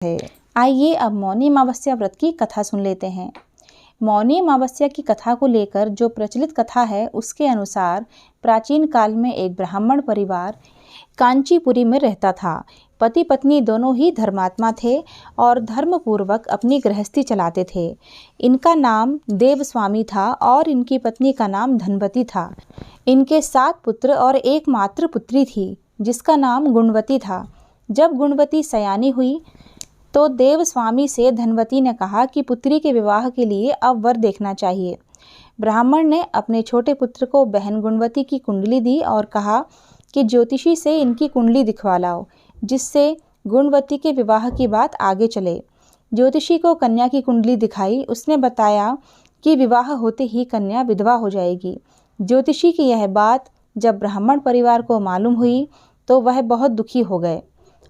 है। आइए अब मौनी अमावस्या व्रत की कथा सुन लेते हैं। मौनी अमावस्या की कथा को लेकर जो प्रचलित कथा है उसके अनुसार प्राचीन काल में एक ब्राह्मण परिवार कांचीपुरी में रहता था। पति पत्नी दोनों ही धर्मात्मा थे और धर्मपूर्वक अपनी गृहस्थी चलाते थे। इनका नाम देवस्वामी था और इनकी पत्नी का नाम धनवती था। इनके 7 पुत्र और एक मात्र पुत्री थी जिसका नाम गुणवती था। जब गुणवती सयानी हुई तो देवस्वामी से धनवती ने कहा कि पुत्री के विवाह के लिए अब वर देखना चाहिए। ब्राह्मण ने अपने छोटे पुत्र को बहन गुणवती की कुंडली दी और कहा कि ज्योतिषी से इनकी कुंडली दिखवा लाओ, जिससे गुणवती के विवाह की बात आगे चले। ज्योतिषी को कन्या की कुंडली दिखाई। उसने बताया कि विवाह होते ही कन्या विधवा हो जाएगी। ज्योतिषी की यह बात जब ब्राह्मण परिवार को मालूम हुई तो वह बहुत दुखी हो गए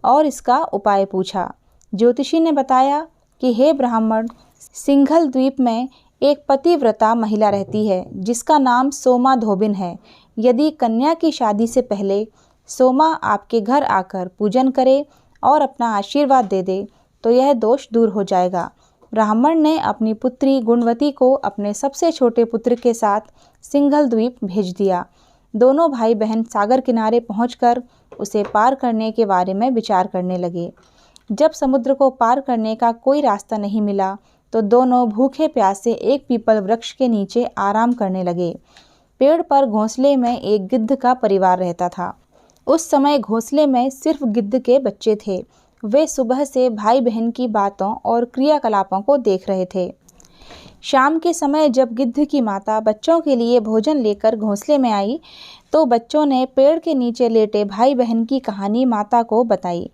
और इसका उपाय पूछा। ज्योतिषी ने बताया कि हे ब्राह्मण, सिंघल द्वीप में एक पतिव्रता महिला रहती है जिसका नाम सोमा धोबिन है। यदि कन्या की शादी से पहले सोमा आपके घर आकर पूजन करे और अपना आशीर्वाद दे दे तो यह दोष दूर हो जाएगा। ब्राह्मण ने अपनी पुत्री गुणवती को अपने सबसे छोटे पुत्र के साथ सिंघल द्वीप भेज दिया। दोनों भाई बहन सागर किनारे पहुंचकर उसे पार करने के बारे में विचार करने लगे। जब समुद्र को पार करने का कोई रास्ता नहीं मिला तो दोनों भूखे प्यासे एक पीपल वृक्ष के नीचे आराम करने लगे। पेड़ पर घोंसले में एक गिद्ध का परिवार रहता था। उस समय घोंसले में सिर्फ गिद्ध के बच्चे थे। वे सुबह से भाई बहन की बातों और क्रियाकलापों को देख रहे थे। शाम के समय जब गिद्ध की माता बच्चों के लिए भोजन लेकर घोंसले में आई तो बच्चों ने पेड़ के नीचे लेटे भाई बहन की कहानी माता को बताई।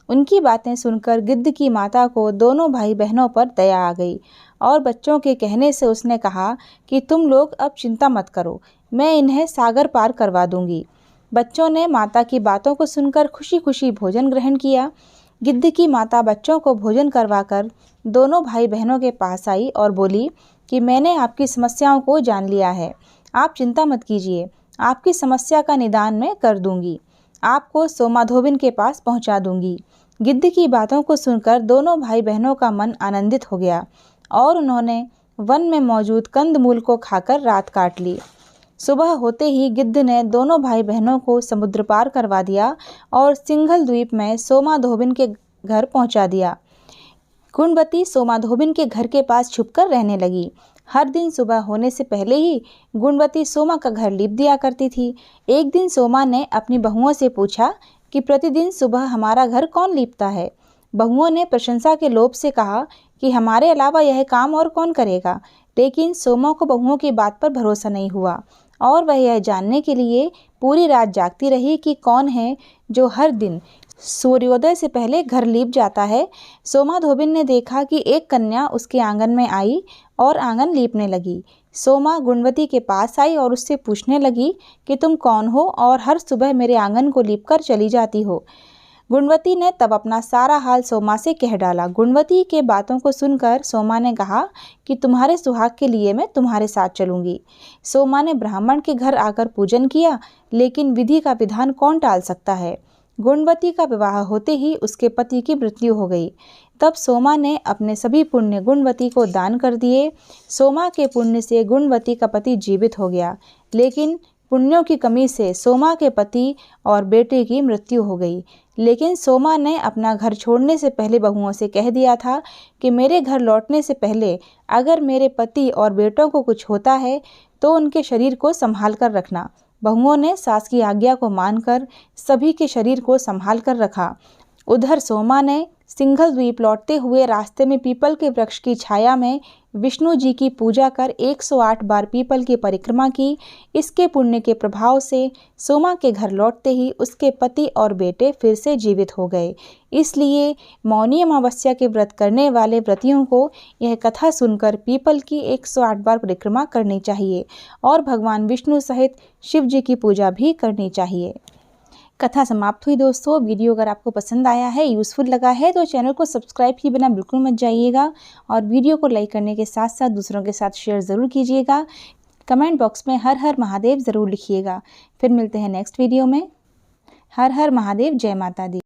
उनकी बातें सुनकर गिद्ध की माता को दोनों भाई बहनों पर दया आ गई और बच्चों के कहने से उसने कहा कि तुम लोग अब चिंता मत करो, मैं इन्हें सागर पार करवा दूंगी। बच्चों ने माता की बातों को सुनकर खुशी खुशी भोजन ग्रहण किया। गिद्ध की माता बच्चों को भोजन करवाकर दोनों भाई बहनों के पास आई और बोली कि मैंने आपकी समस्याओं को जान लिया है, आप चिंता मत कीजिए, आपकी समस्या का निदान मैं कर दूंगी, आपको सोमाधोबिन के पास पहुंचा दूंगी। गिद्ध की बातों को सुनकर दोनों भाई बहनों का मन आनंदित हो गया और उन्होंने वन में मौजूद कंदमूल को खाकर रात काट ली। सुबह होते ही गिद्ध ने दोनों भाई बहनों को समुद्र पार करवा दिया और सिंघल द्वीप में सोमाधोबिन के घर पहुंचा दिया। गुणवती सोमाधोबिन के घर के पास छुपकर रहने लगी। हर दिन सुबह होने से पहले ही गुणवती सोमा का घर लीप दिया करती थी। एक दिन सोमा ने अपनी बहुओं से पूछा कि प्रतिदिन सुबह हमारा घर कौन लीपता है। बहुओं ने प्रशंसा के लोभ से कहा कि हमारे अलावा यह काम और कौन करेगा। लेकिन सोमा को बहुओं की बात पर भरोसा नहीं हुआ और वह यह जानने के लिए पूरी रात जागती रही कि कौन है जो हर दिन सूर्योदय से पहले घर लीप जाता है। सोमाधोबिन ने देखा कि एक कन्या उसके आंगन में आई और आंगन लीपने लगी। सोमा गुणवती के पास आई और उससे पूछने लगी कि तुम कौन हो और हर सुबह मेरे आंगन को लीपकर चली जाती हो। गुणवती ने तब अपना सारा हाल सोमा से कह डाला। गुणवती के बातों को सुनकर सोमा ने कहा कि तुम्हारे सुहाग के लिए मैं तुम्हारे साथ चलूंगी। सोमा ने ब्राह्मण के घर आकर पूजन किया, लेकिन विधि का विधान कौन टाल सकता है। गुणवती का विवाह होते ही उसके पति की मृत्यु हो गई। तब सोमा ने अपने सभी पुण्य गुणवती को दान कर दिए। सोमा के पुण्य से गुणवती का पति जीवित हो गया, लेकिन पुण्यों की कमी से सोमा के पति और बेटे की मृत्यु हो गई। लेकिन सोमा ने अपना घर छोड़ने से पहले बहुओं से कह दिया था कि मेरे घर लौटने से पहले अगर मेरे पति और बेटों को कुछ होता है तो उनके शरीर को संभाल कर रखना। बहुओं ने सास की आज्ञा को मानकर सभी के शरीर को संभाल कर रखा। उधर सोमा ने सिंघल द्वीप लौटते हुए रास्ते में पीपल के वृक्ष की छाया में विष्णु जी की पूजा कर 108 बार पीपल की परिक्रमा की। इसके पुण्य के प्रभाव से सोमा के घर लौटते ही उसके पति और बेटे फिर से जीवित हो गए। इसलिए मौनी अमावस्या के व्रत करने वाले व्रतियों को यह कथा सुनकर पीपल की 108 बार परिक्रमा करनी चाहिए और भगवान विष्णु सहित शिव जी की पूजा भी करनी चाहिए। कथा समाप्त हुई दोस्तों। वीडियो अगर आपको पसंद आया है, यूज़फुल लगा है तो चैनल को सब्सक्राइब किए बिना बिल्कुल मत जाइएगा और वीडियो को लाइक करने के साथ साथ दूसरों के साथ शेयर ज़रूर कीजिएगा। कमेंट बॉक्स में हर हर महादेव ज़रूर लिखिएगा। फिर मिलते हैं नेक्स्ट वीडियो में। हर हर महादेव, जय माता दी।